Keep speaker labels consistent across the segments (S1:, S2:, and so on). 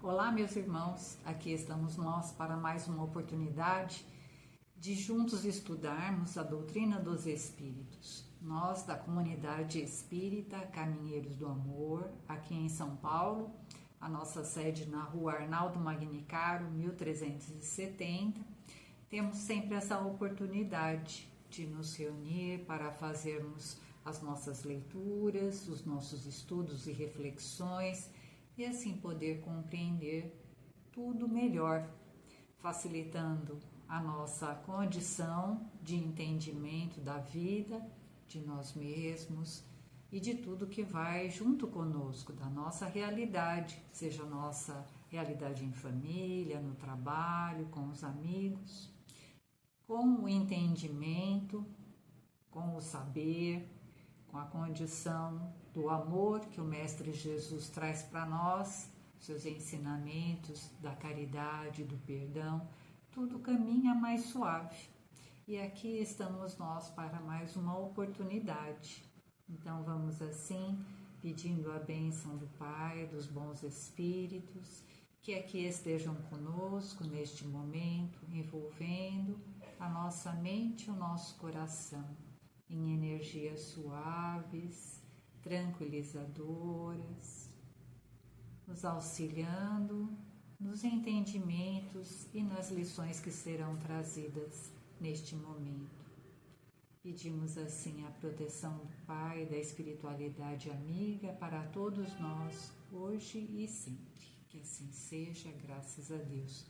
S1: Olá, meus irmãos, aqui estamos nós para mais uma oportunidade de juntos estudarmos a doutrina dos Espíritos. Nós, da comunidade espírita Caminheiros do Amor, aqui em São Paulo, a nossa sede na rua Arnaldo Magnicaro, 1370, temos sempre essa oportunidade de nos reunir para fazermos as nossas leituras, os nossos estudos e reflexões e assim poder compreender tudo melhor, facilitando a nossa condição de entendimento da vida, de nós mesmos e de tudo que vai junto conosco, da nossa realidade, seja a nossa realidade em família, no trabalho, com os amigos, com o entendimento, com o saber, com a condição do amor que o Mestre Jesus traz para nós, seus ensinamentos da caridade, do perdão, tudo caminha mais suave. E aqui estamos nós para mais uma oportunidade. Então vamos assim, pedindo a bênção do Pai, dos bons espíritos, que aqui estejam conosco neste momento, envolvendo a nossa mente e o nosso coração em energias suaves, tranquilizadoras, nos auxiliando nos entendimentos e nas lições que serão trazidas neste momento. Pedimos assim a proteção do Pai, da espiritualidade amiga para todos nós, hoje e sempre. Que assim seja, graças a Deus.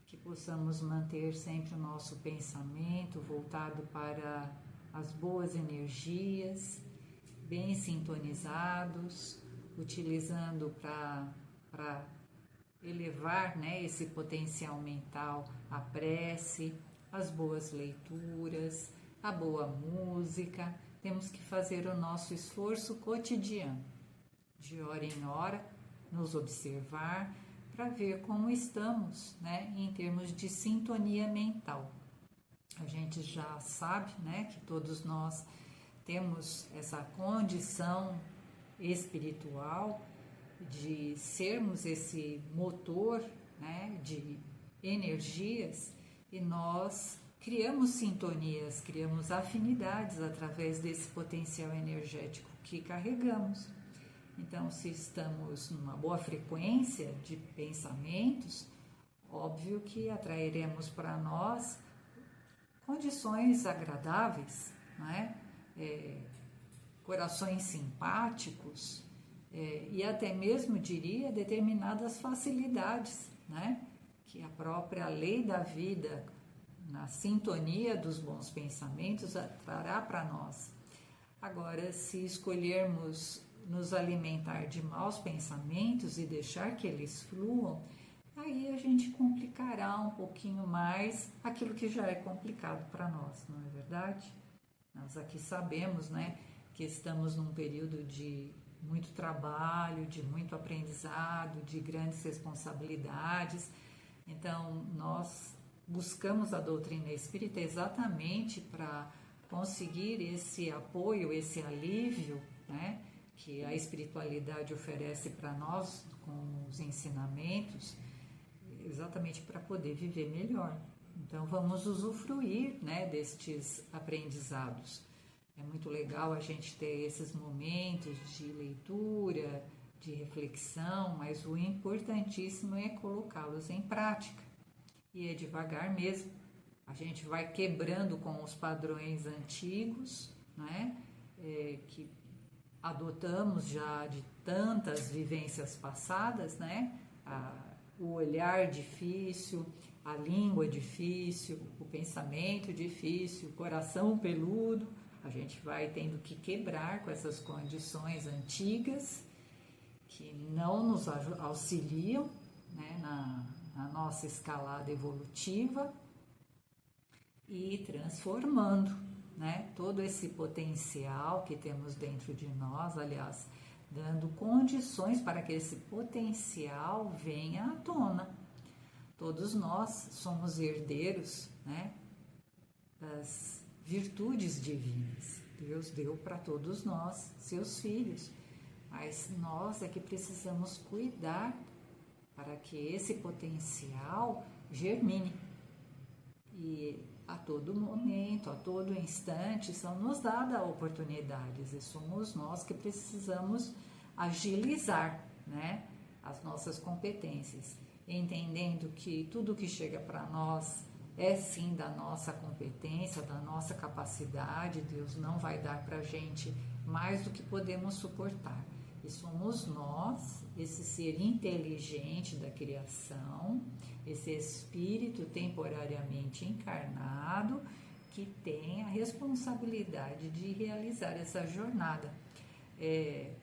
S1: Que possamos manter sempre o nosso pensamento voltado para as boas energias, bem sintonizados, utilizando para elevar, esse potencial mental, a prece, as boas leituras, a boa música. Temos que fazer o nosso esforço cotidiano, de hora em hora, nos observar para ver como estamos, em termos de sintonia mental. A gente já sabe, que todos nós temos essa condição espiritual de sermos esse motor, de energias, e nós criamos sintonias, criamos afinidades através desse potencial energético que carregamos. Então, se estamos numa boa frequência de pensamentos, óbvio que atrairemos para nós condições agradáveis, corações simpáticos e até mesmo, diria, determinadas facilidades, que a própria lei da vida, na sintonia dos bons pensamentos, trará para nós. Agora, se escolhermos nos alimentar de maus pensamentos e deixar que eles fluam, aí a gente complicará um pouquinho mais aquilo que já é complicado para nós, não é verdade? Nós aqui sabemos, que estamos num período de muito trabalho, de muito aprendizado, de grandes responsabilidades. Então, nós buscamos a doutrina espírita exatamente para conseguir esse apoio, esse alívio, que a espiritualidade oferece para nós com os ensinamentos, exatamente para poder viver melhor. Então vamos usufruir, destes aprendizados. É muito legal a gente ter esses momentos de leitura, de reflexão, mas o importantíssimo é colocá-los em prática. E é devagar mesmo. A gente vai quebrando com os padrões antigos, que adotamos já de tantas vivências passadas, o olhar difícil, a língua difícil, o pensamento difícil, o coração peludo. A gente vai tendo que quebrar com essas condições antigas que não nos auxiliam, na nossa escalada evolutiva, e transformando, todo esse potencial que temos dentro de nós, aliás, dando condições para que esse potencial venha à tona. Todos nós somos herdeiros, das virtudes divinas. Deus deu para todos nós, seus filhos, mas nós é que precisamos cuidar para que esse potencial germine. E a todo momento, a todo instante, são nos dadas oportunidades e somos nós que precisamos agilizar, né, as nossas competências, entendendo que tudo que chega para nós é sim da nossa competência, da nossa capacidade. Deus não vai dar para a gente mais do que podemos suportar. E somos nós, esse ser inteligente da criação, esse espírito temporariamente encarnado, que tem a responsabilidade de realizar essa jornada.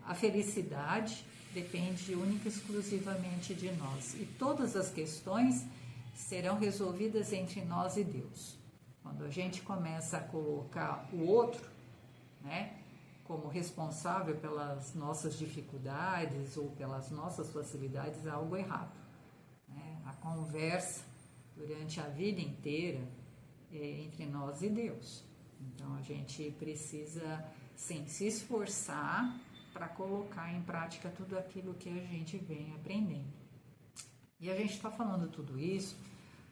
S1: A felicidade depende única e exclusivamente de nós. E todas as questões serão resolvidas entre nós e Deus. Quando a gente começa a colocar o outro, né, como responsável pelas nossas dificuldades ou pelas nossas facilidades, é algo errado, né? A conversa durante a vida inteira é entre nós e Deus. Então a gente precisa sim se esforçar para colocar em prática tudo aquilo que a gente vem aprendendo. E a gente está falando tudo isso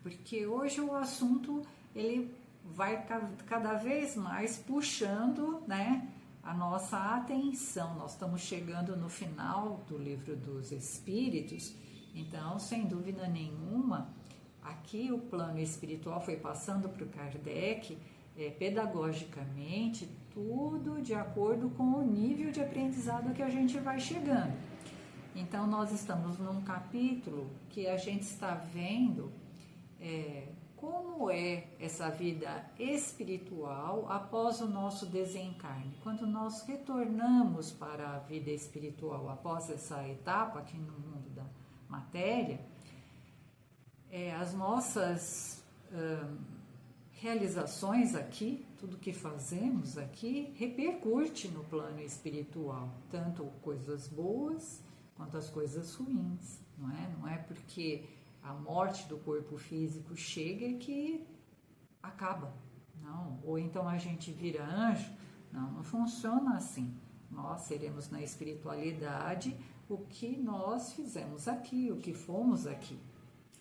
S1: porque hoje o assunto ele vai cada vez mais puxando, né, a nossa atenção. Nós estamos chegando no final do Livro dos Espíritos, então, sem dúvida nenhuma, aqui o plano espiritual foi passando para o Kardec, pedagogicamente, tudo de acordo com o nível de aprendizado que a gente vai chegando. Então, nós estamos num capítulo que a gente está vendo como é essa vida espiritual após o nosso desencarne. Quando nós retornamos para a vida espiritual após essa etapa aqui no mundo da matéria, as nossas realizações aqui, tudo que fazemos aqui, repercute no plano espiritual, tanto coisas boas quanto as coisas ruins, não é? Não é porque a morte do corpo físico chega que acaba, não. Ou então a gente vira anjo, não funciona assim. Nós seremos na espiritualidade o que nós fizemos aqui, o que fomos aqui,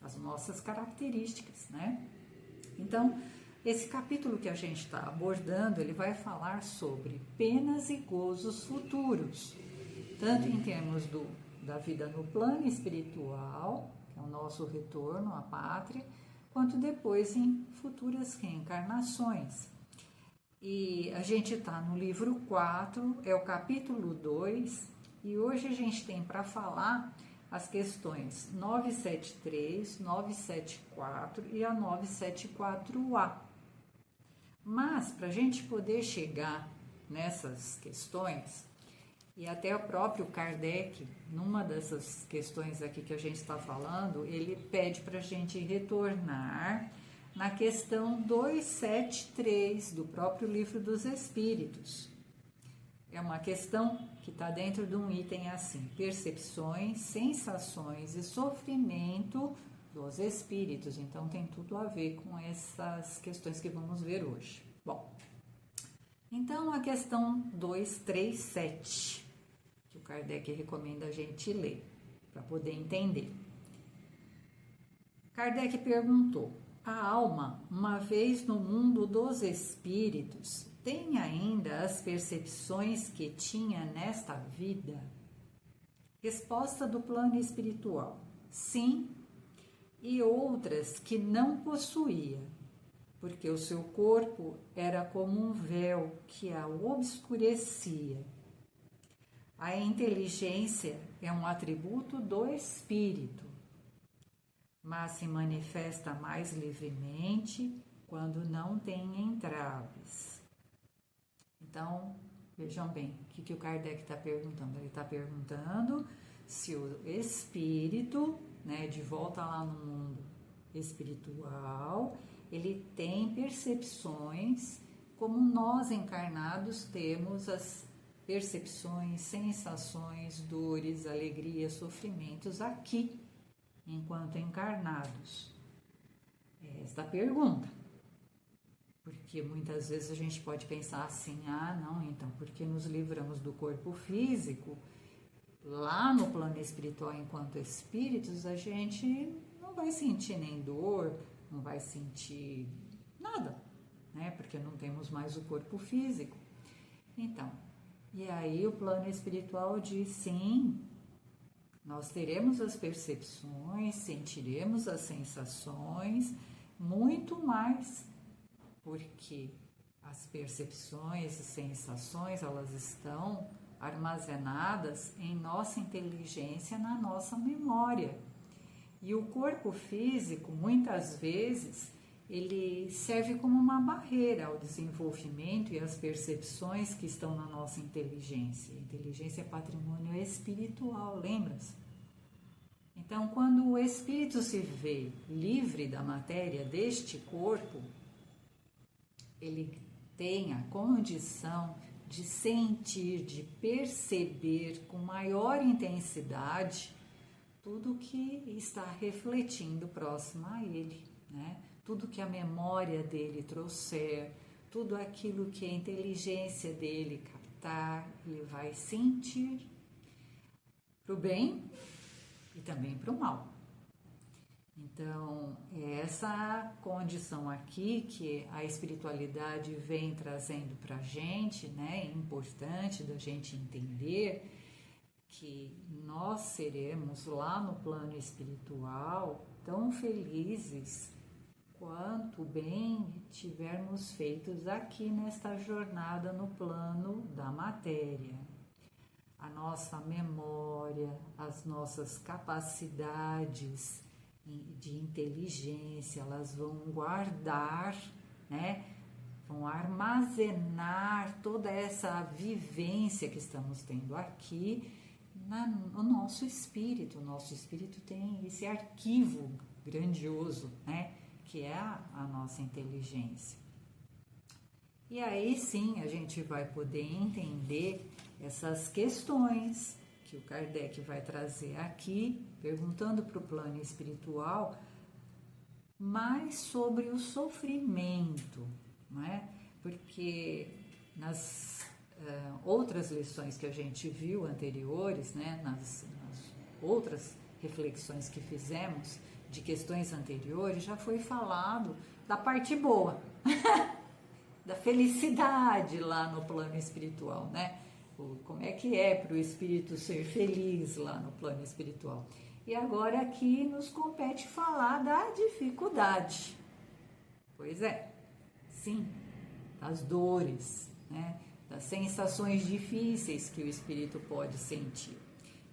S1: as nossas características, né? Então, esse capítulo que a gente está abordando, ele vai falar sobre penas e gozos futuros, tanto em termos da vida no plano espiritual, que é o nosso retorno à pátria, quanto depois em futuras reencarnações. E a gente está no livro 4, é o capítulo 2, e hoje a gente tem para falar as questões 973, 974 e a 974A. Mas, para a gente poder chegar nessas questões, e até o próprio Kardec, numa dessas questões aqui que a gente está falando, ele pede para a gente retornar na questão 273 do próprio Livro dos Espíritos. É uma questão que está dentro de um item assim: percepções, sensações e sofrimento dos espíritos. Então tem tudo a ver com essas questões que vamos ver hoje. Bom, então a questão 237, que o Kardec recomenda a gente ler para poder entender. Kardec perguntou: a alma, uma vez no mundo dos espíritos, tem ainda as percepções que tinha nesta vida? Resposta do plano espiritual: sim, e outras que não possuía, porque o seu corpo era como um véu que a obscurecia. A inteligência é um atributo do espírito, mas se manifesta mais livremente quando não tem entraves. Então, vejam bem, o que o Kardec está perguntando? Ele está perguntando se o espírito, né, de volta lá no mundo espiritual, ele tem percepções como nós encarnados temos as percepções, sensações, dores, alegrias, sofrimentos aqui, enquanto encarnados. Esta pergunta. Porque muitas vezes a gente pode pensar assim: ah, não, então, porque nos livramos do corpo físico, lá no plano espiritual, enquanto espíritos, a gente não vai sentir nem dor, não vai sentir nada, né? Porque não temos mais o corpo físico. Então, e aí o plano espiritual diz sim, nós teremos as percepções, sentiremos as sensações, muito mais, porque as percepções e sensações, elas estão armazenadas em nossa inteligência, na nossa memória. E o corpo físico, muitas vezes, ele serve como uma barreira ao desenvolvimento e às percepções que estão na nossa inteligência. A inteligência é patrimônio espiritual, lembra-se? Então, quando o espírito se vê livre da matéria deste corpo, ele tem a condição de sentir, de perceber com maior intensidade tudo que está refletindo próximo a ele, né? Tudo que a memória dele trouxer, tudo aquilo que a inteligência dele captar, ele vai sentir para o bem e também para o mal. Então, é essa condição aqui que a espiritualidade vem trazendo para a gente, né? É importante da gente entender que nós seremos lá no plano espiritual tão felizes quanto bem tivermos feitos aqui nesta jornada no plano da matéria. A nossa memória, as nossas capacidades de inteligência, elas vão guardar, né? Vão armazenar toda essa vivência que estamos tendo aqui no nosso espírito. O nosso espírito tem esse arquivo grandioso, né? Que é a nossa inteligência. E aí sim a gente vai poder entender essas questões que o Kardec vai trazer aqui, perguntando para o plano espiritual mais sobre o sofrimento, não é? Porque nas outras lições que a gente viu anteriores, né, nas outras reflexões que fizemos de questões anteriores, já foi falado da parte boa, da felicidade lá no plano espiritual, né? Como é que é para o espírito ser feliz lá no plano espiritual. E agora aqui nos compete falar da dificuldade. Pois é, sim, das dores, né? Das sensações difíceis que o espírito pode sentir.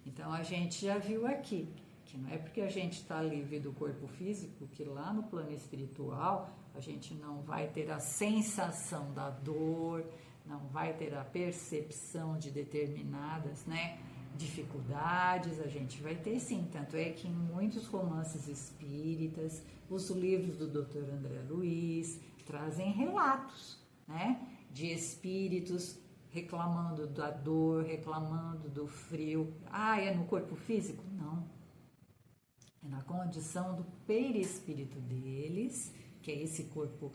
S1: Então a gente já viu aqui que não é porque a gente está livre do corpo físico que lá no plano espiritual a gente não vai ter a sensação da dor, não vai ter a percepção de determinadas, né, dificuldades. A gente vai ter sim, tanto é que em muitos romances espíritas, os livros do Dr. André Luiz trazem relatos, né, de espíritos reclamando da dor, reclamando do frio. Ah, é no corpo físico? Não. É na condição do perispírito deles, que é esse corpo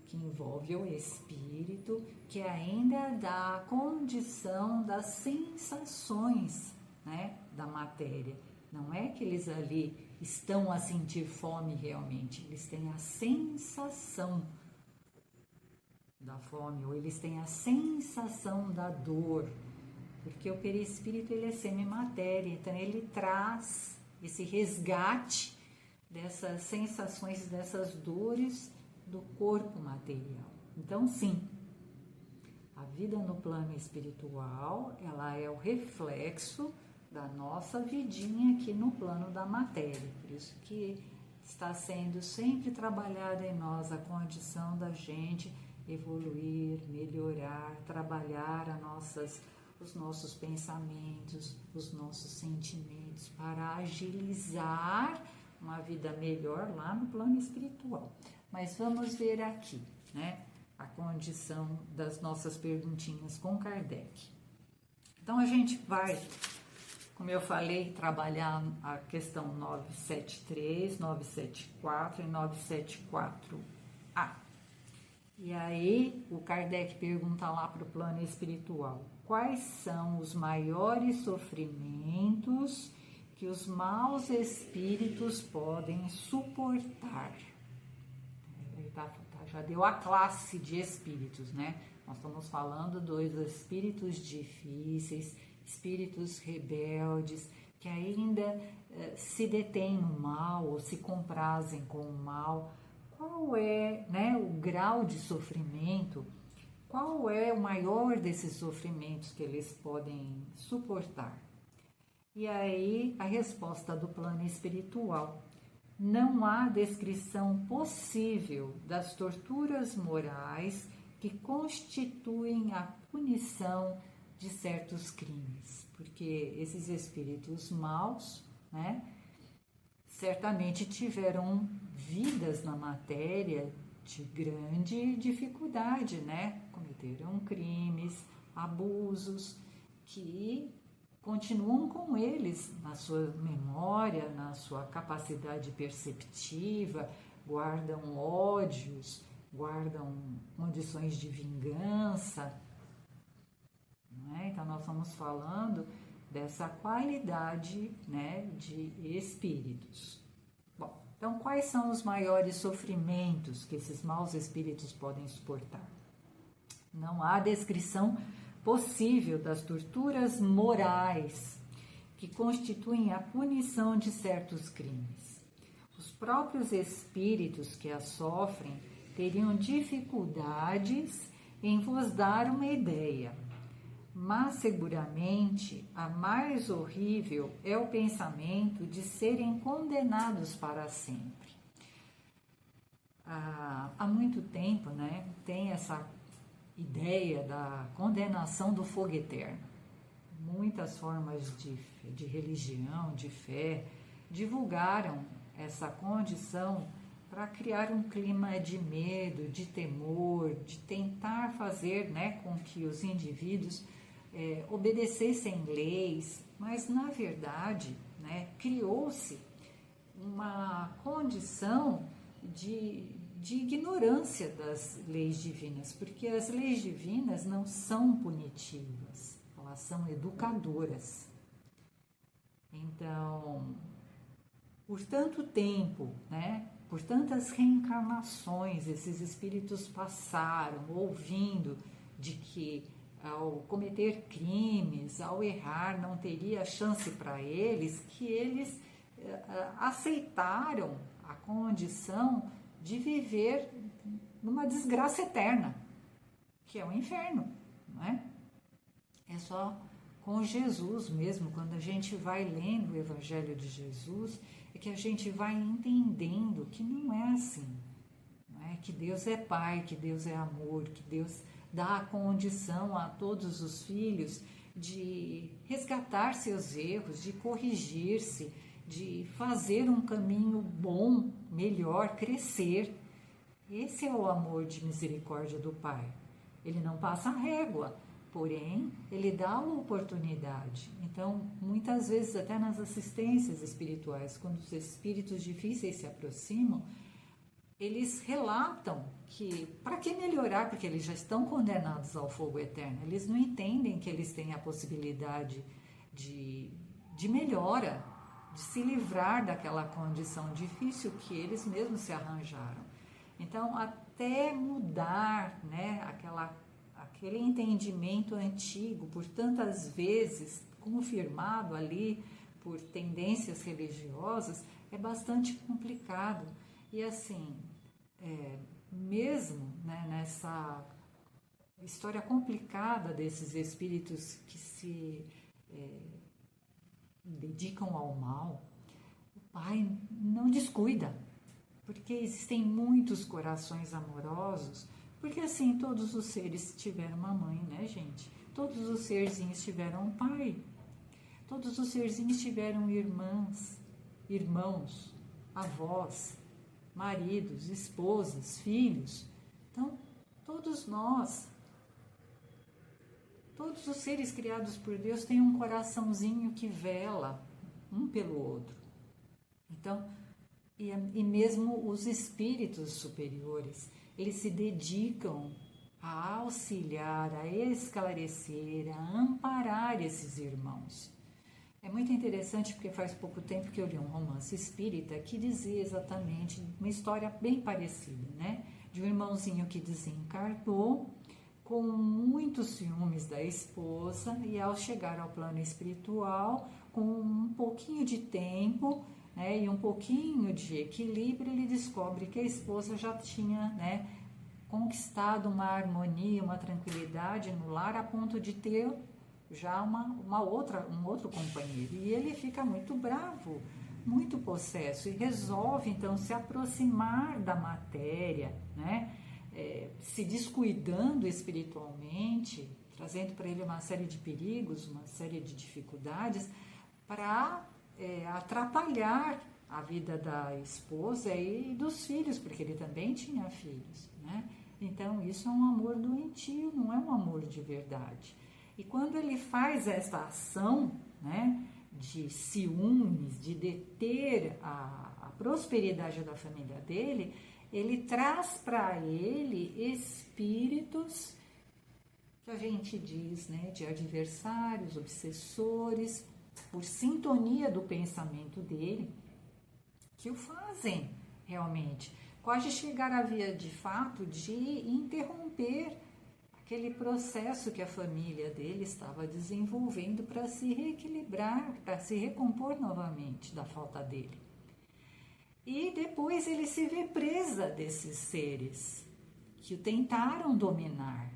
S1: que envolve o espírito, que ainda dá a condição das sensações, né, da matéria. Não é que eles ali estão a sentir fome realmente, eles têm a sensação da fome, ou eles têm a sensação da dor, porque o perispírito ele é semimatéria, então ele traz esse resgate dessas sensações, dessas dores do corpo material. Então, sim, a vida no plano espiritual, ela é o reflexo da nossa vidinha aqui no plano da matéria. Por isso que está sendo sempre trabalhada em nós a condição da gente evoluir, melhorar, trabalhar os nossos pensamentos, os nossos sentimentos para agilizar uma vida melhor lá no plano espiritual. Mas vamos ver aqui, né, a condição das nossas perguntinhas com Kardec. Então a gente vai, como eu falei, trabalhar a questão 973, 974 e 974A. E aí o Kardec pergunta lá para o plano espiritual: quais são os maiores sofrimentos que os maus espíritos podem suportar. Já deu a classe de espíritos, né? Nós estamos falando dos espíritos difíceis, espíritos rebeldes, que ainda se detêm no mal ou se comprazem com o mal. Qual é, né, o grau de sofrimento? Qual é o maior desses sofrimentos que eles podem suportar? E aí a resposta do plano espiritual: não há descrição possível das torturas morais que constituem a punição de certos crimes, porque esses espíritos maus, né, certamente tiveram vidas na matéria de grande dificuldade, né? Cometeram crimes, abusos que continuam com eles na sua memória, na sua capacidade perceptiva, guardam ódios, guardam condições de vingança, não é? Então nós estamos falando dessa qualidade, né, de espíritos. Bom, então quais são os maiores sofrimentos que esses maus espíritos podem suportar? Não há descrição possível das torturas morais que constituem a punição de certos crimes. Os próprios espíritos que as sofrem teriam dificuldades em vos dar uma ideia, mas seguramente a mais horrível é o pensamento de serem condenados para sempre. Há muito tempo, né, tem essa ideia da condenação do fogo eterno. Muitas formas de religião, de fé, divulgaram essa condição para criar um clima de medo, de temor, de tentar fazer, né, com que os indivíduos obedecessem leis, mas na verdade, né, criou-se uma condição de ignorância das leis divinas, porque as leis divinas não são punitivas, elas são educadoras. Então, por tanto tempo, né, por tantas reencarnações, esses espíritos passaram ouvindo de que ao cometer crimes, ao errar, não teria chance para eles, que eles aceitaram a condição de viver numa desgraça eterna, que é o inferno, não é? É só com Jesus mesmo, quando a gente vai lendo o Evangelho de Jesus, é que a gente vai entendendo que não é assim, não é? Que Deus é Pai, que Deus é amor, que Deus dá a condição a todos os filhos de resgatar seus erros, de corrigir-se, de fazer um caminho bom, melhor, crescer. Esse é o amor de misericórdia do Pai. Ele não passa a régua, porém, ele dá uma oportunidade. Então, muitas vezes, até nas assistências espirituais, quando os espíritos difíceis se aproximam, eles relatam que, para que melhorar, porque eles já estão condenados ao fogo eterno, eles não entendem que eles têm a possibilidade de melhora, de se livrar daquela condição difícil que eles mesmos se arranjaram. Então, até mudar, né, aquele entendimento antigo, por tantas vezes confirmado ali por tendências religiosas, é bastante complicado. E assim, mesmo, né, nessa história complicada desses espíritos que se dedicam ao mal, o Pai não descuida, porque existem muitos corações amorosos, porque assim, todos os seres tiveram uma mãe, né, gente? Todos os serzinhos tiveram um pai, todos os serzinhos tiveram irmãs, irmãos, avós, maridos, esposas, filhos. Então, todos nós, todos os seres criados por Deus têm um coraçãozinho que vela um pelo outro. Então, e mesmo os espíritos superiores, eles se dedicam a auxiliar, a esclarecer, a amparar esses irmãos. É muito interessante porque faz pouco tempo que eu li um romance espírita que dizia exatamente uma história bem parecida, né? De um irmãozinho que desencarnou com muitos ciúmes da esposa e ao chegar ao plano espiritual, com um pouquinho de tempo, né, e um pouquinho de equilíbrio, ele descobre que a esposa já tinha, né, conquistado uma harmonia, uma tranquilidade no lar a ponto de ter já um outro companheiro. E ele fica muito bravo, muito possesso e resolve então se aproximar da matéria, né? Se descuidando espiritualmente, trazendo para ele uma série de perigos, uma série de dificuldades para atrapalhar a vida da esposa e dos filhos, porque ele também tinha filhos, né? Então isso é um amor doentio, não é um amor de verdade. E quando ele faz essa ação, né, de ciúmes, de deter a prosperidade da família dele, ele traz para ele espíritos que a gente diz, né, de adversários, obsessores, por sintonia do pensamento dele, que o fazem realmente quase chegar à via de fato de interromper aquele processo que a família dele estava desenvolvendo para se reequilibrar, para se recompor novamente da falta dele. E depois ele se vê presa desses seres que o tentaram dominar.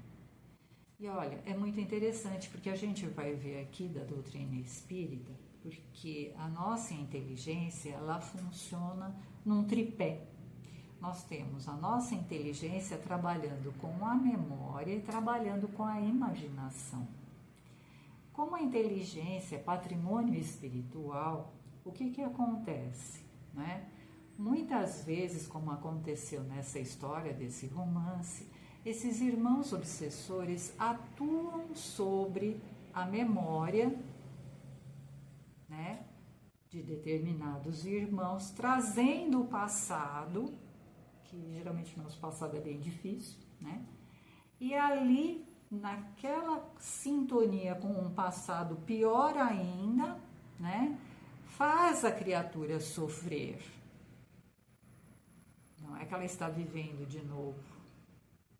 S1: E olha, é muito interessante porque a gente vai ver aqui da doutrina espírita, porque a nossa inteligência, ela funciona num tripé. Nós temos a nossa inteligência trabalhando com a memória e trabalhando com a imaginação. Como a inteligência é patrimônio espiritual, o que acontece, né? Muitas vezes, como aconteceu nessa história desse romance, esses irmãos obsessores atuam sobre a memória, né, de determinados irmãos, trazendo o passado, que geralmente o nosso passado é bem difícil, né? E ali, naquela sintonia com um passado pior ainda, né, faz a criatura sofrer. Não é que ela está vivendo de novo,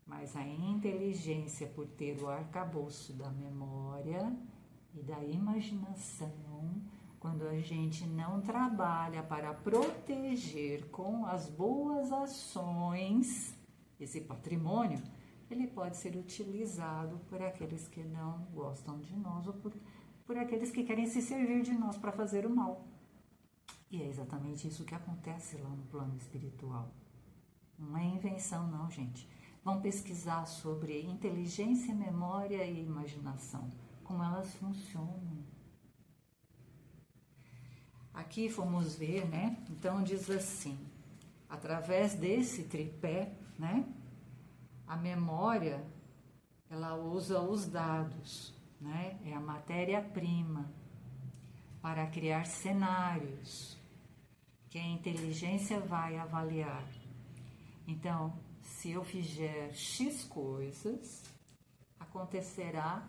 S1: mas a inteligência, por ter o arcabouço da memória e da imaginação, quando a gente não trabalha para proteger com as boas ações esse patrimônio, ele pode ser utilizado por aqueles que não gostam de nós ou por aqueles que querem se servir de nós para fazer o mal. E é exatamente isso que acontece lá no plano espiritual. Não é invenção não, gente. Vão pesquisar sobre inteligência, memória e imaginação, como elas funcionam. Aqui fomos ver, né? Então diz assim, através desse tripé, né? A memória, ela usa os dados, né? É a matéria-prima para criar cenários que a inteligência vai avaliar. Então, se eu fizer X coisas, acontecerá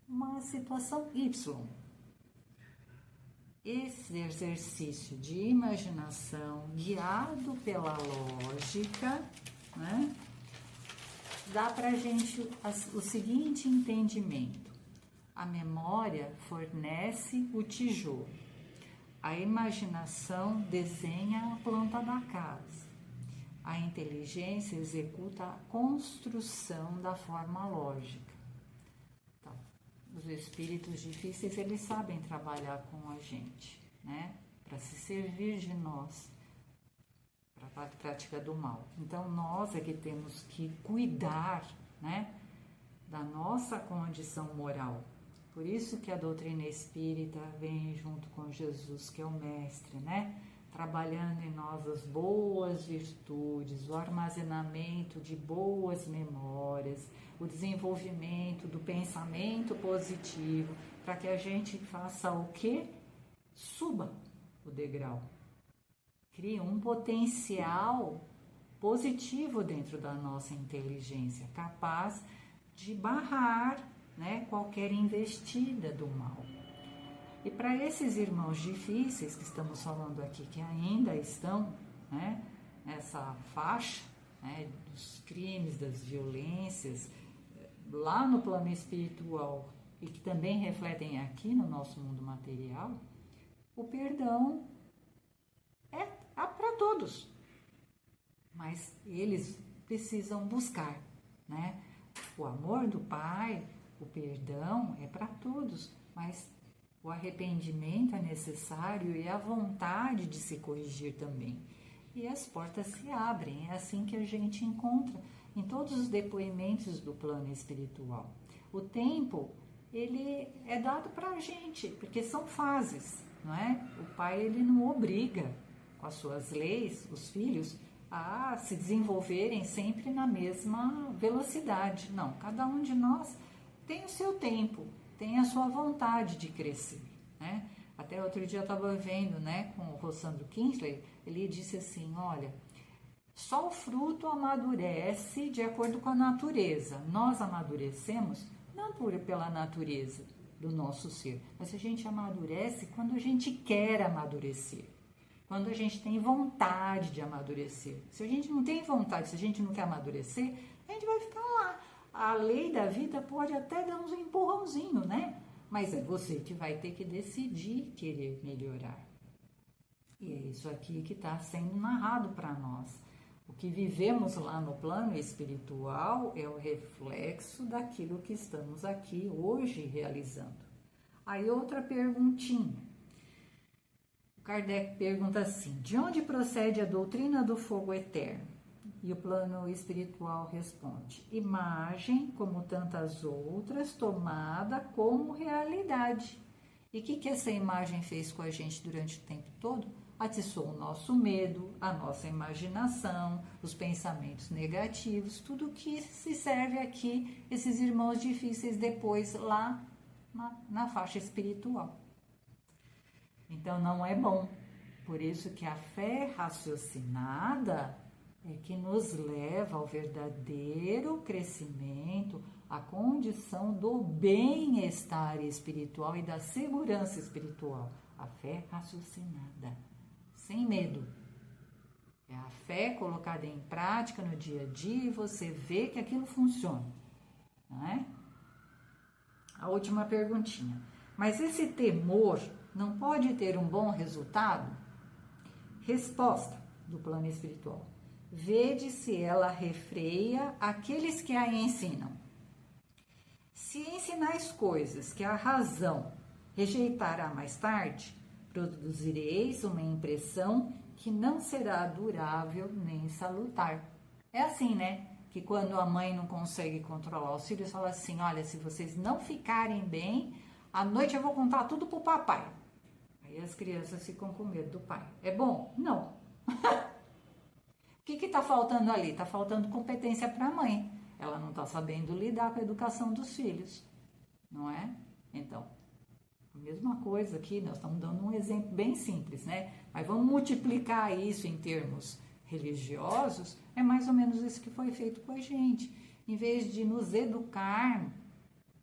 S1: uma situação Y. Esse exercício de imaginação, guiado pela lógica, né, dá para a gente o seguinte entendimento. A memória fornece o tijolo. A imaginação desenha a planta da casa. A inteligência executa a construção da forma lógica. Então, os espíritos difíceis, eles sabem trabalhar com a gente, né? Para se servir de nós, para a prática do mal. Então, nós é que temos que cuidar, né, da nossa condição moral. Por isso que a doutrina espírita vem junto com Jesus, que é o mestre, né? Trabalhando em nós as boas virtudes, o armazenamento de boas memórias, o desenvolvimento do pensamento positivo, para que a gente faça o quê? Suba o degrau. Crie um potencial positivo dentro da nossa inteligência, capaz de barrar, né, qualquer investida do mal. E para esses irmãos difíceis que estamos falando aqui, que ainda estão, né, nessa faixa, né, dos crimes, das violências, lá no plano espiritual e que também refletem aqui no nosso mundo material, o perdão é para todos, mas eles precisam buscar, né? O amor do Pai, o perdão é para todos, mas o arrependimento é necessário e a vontade de se corrigir também. E as portas se abrem, é assim que a gente encontra em todos os depoimentos do plano espiritual. O tempo, ele é dado para a gente, porque são fases, não é? O pai, ele não obriga, com as suas leis, os filhos, a se desenvolverem sempre na mesma velocidade. Não, cada um de nós tem o seu tempo, tem a sua vontade de crescer, né? Até outro dia eu estava vendo, né, com o Rossandro Kinsley, ele disse assim, olha, só o fruto amadurece de acordo com a natureza. Nós amadurecemos não pela natureza do nosso ser, mas a gente amadurece quando a gente quer amadurecer, quando a gente tem vontade de amadurecer. Se a gente não tem vontade, se a gente não quer amadurecer, a gente vai ficar lá. A lei da vida pode até dar uns empurrãozinho, né? Mas é você que vai ter que decidir querer melhorar. E é isso aqui que está sendo narrado para nós. O que vivemos lá no plano espiritual é o reflexo daquilo que estamos aqui hoje realizando. Aí outra perguntinha. O Kardec pergunta assim, de onde procede a doutrina do fogo eterno? E o plano espiritual responde, imagem, como tantas outras, tomada como realidade. E o que essa imagem fez com a gente durante o tempo todo? Atiçou o nosso medo, a nossa imaginação, os pensamentos negativos, tudo que se serve aqui, esses irmãos difíceis depois lá na faixa espiritual. Então não é bom. Por isso que a fé raciocinada é que nos leva ao verdadeiro crescimento, à condição do bem-estar espiritual e da segurança espiritual. A fé raciocinada, sem medo. É a fé colocada em prática no dia a dia e você vê que aquilo funciona, não é? A última perguntinha. Mas esse temor não pode ter um bom resultado? Resposta do plano espiritual. Vede se ela refreia aqueles que a ensinam. Se ensinais coisas que a razão rejeitará mais tarde, produzireis uma impressão que não será durável nem salutar. É assim, né? Que quando a mãe não consegue controlar os filhos, fala assim, olha, se vocês não ficarem bem, à noite eu vou contar tudo pro papai. Aí as crianças ficam com medo do pai. É bom? Não. O que está faltando ali? Está faltando competência para a mãe. Ela não está sabendo lidar com a educação dos filhos, não é? Então, a mesma coisa aqui, nós estamos dando um exemplo bem simples, né? Mas vamos multiplicar isso em termos religiosos, é mais ou menos isso que foi feito com a gente. Em vez de nos educar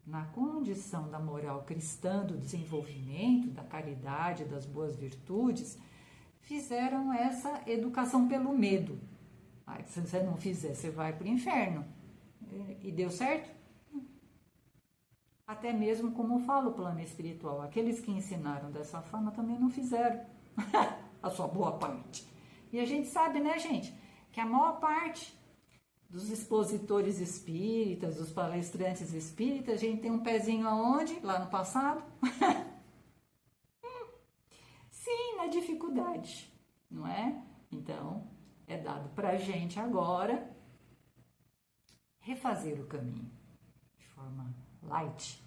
S1: na condição da moral cristã, do desenvolvimento, da caridade, das boas virtudes, fizeram essa educação pelo medo. Se você não fizer, você vai para o inferno. E deu certo? Até mesmo, como fala o plano espiritual, aqueles que ensinaram dessa forma também não fizeram a sua boa parte. E a gente sabe, né, gente, que a maior parte dos expositores espíritas, dos palestrantes espíritas, a gente tem um pezinho aonde? Lá no passado? Sim, na dificuldade, não é? Então, é dado para a gente agora refazer o caminho de forma light,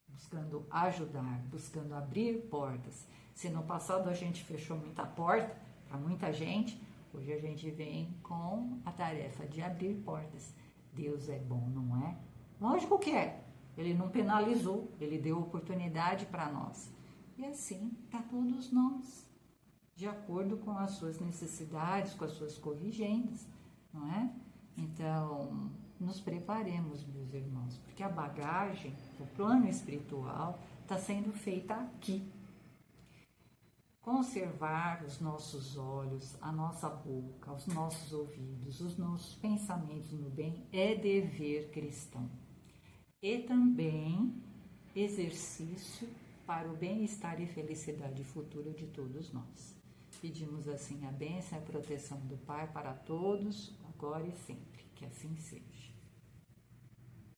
S1: buscando ajudar, buscando abrir portas. Se no passado a gente fechou muita porta para muita gente, hoje a gente vem com a tarefa de abrir portas. Deus é bom, não é? Lógico que é. Ele não penalizou, ele deu oportunidade para nós. E assim, para todos nós, de acordo com as suas necessidades, com as suas corrigendas. não é? Então, nos preparemos, meus irmãos, porque a bagagem, o plano espiritual, está sendo feita aqui. Conservar os nossos olhos, a nossa boca, os nossos ouvidos, os nossos pensamentos no bem é dever cristão. E também exercício para o bem-estar e felicidade futura de todos nós. Pedimos assim a bênção e a proteção do Pai para todos, agora e sempre. Que assim seja.